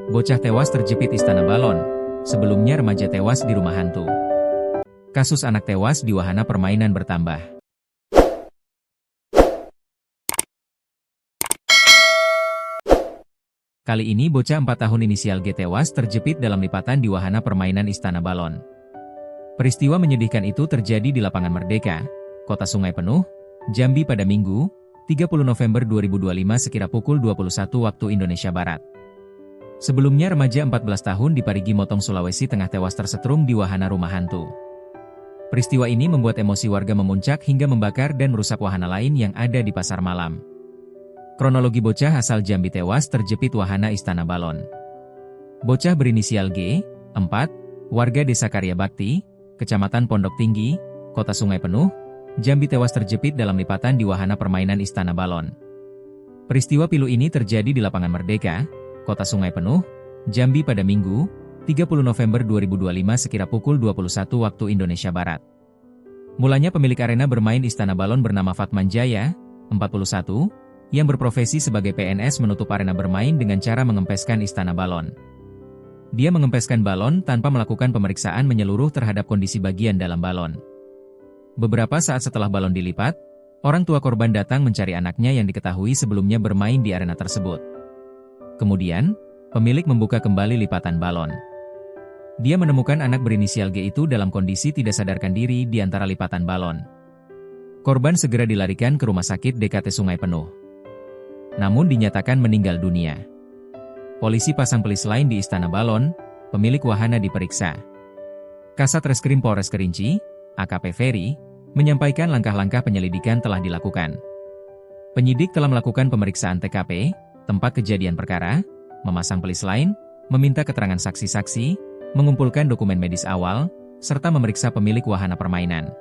Bocah tewas terjepit istana balon. Sebelumnya remaja tewas di rumah hantu. Kasus anak tewas di wahana permainan bertambah. Kali ini bocah 4 tahun inisial G tewas terjepit dalam lipatan di wahana permainan istana balon. Peristiwa menyedihkan itu terjadi di Lapangan Merdeka, Kota Sungai Penuh, Jambi pada Minggu, 30 November 2025 sekira pukul 21 waktu Indonesia Barat. Sebelumnya remaja 14 tahun di Parigi Motong, Sulawesi Tengah tewas tersetrum di wahana rumah hantu. Peristiwa ini membuat emosi warga memuncak hingga membakar dan merusak wahana lain yang ada di pasar malam. Kronologi bocah asal Jambi tewas terjepit wahana istana balon. Bocah berinisial G, 4, warga Desa Karya Bakti, Kecamatan Pondok Tinggi, Kota Sungai Penuh, Jambi tewas terjepit dalam lipatan di wahana permainan istana balon. Peristiwa pilu ini terjadi di Lapangan Merdeka, Kota Sungai Penuh, Jambi pada Minggu, 30 November 2025 sekira pukul 21 waktu Indonesia Barat. Mulanya pemilik arena bermain istana balon bernama Fatman Jaya, 41, yang berprofesi sebagai PNS menutup arena bermain dengan cara mengempeskan istana balon. Dia mengempeskan balon tanpa melakukan pemeriksaan menyeluruh terhadap kondisi bagian dalam balon. Beberapa saat setelah balon dilipat, orang tua korban datang mencari anaknya yang diketahui sebelumnya bermain di arena tersebut. Kemudian, pemilik membuka kembali lipatan balon. Dia menemukan anak berinisial G itu dalam kondisi tidak sadarkan diri di antara lipatan balon. Korban segera dilarikan ke rumah sakit DKT Sungai Penuh. Namun dinyatakan meninggal dunia. Polisi pasang pelis lain di istana balon, pemilik wahana diperiksa. Kasat Reskrim Polres Kerinci, AKP Ferry, menyampaikan langkah-langkah penyelidikan telah dilakukan. Penyidik telah melakukan pemeriksaan TKP, tempat kejadian perkara, memasang pelis lain, meminta keterangan saksi-saksi, mengumpulkan dokumen medis awal, serta memeriksa pemilik wahana permainan.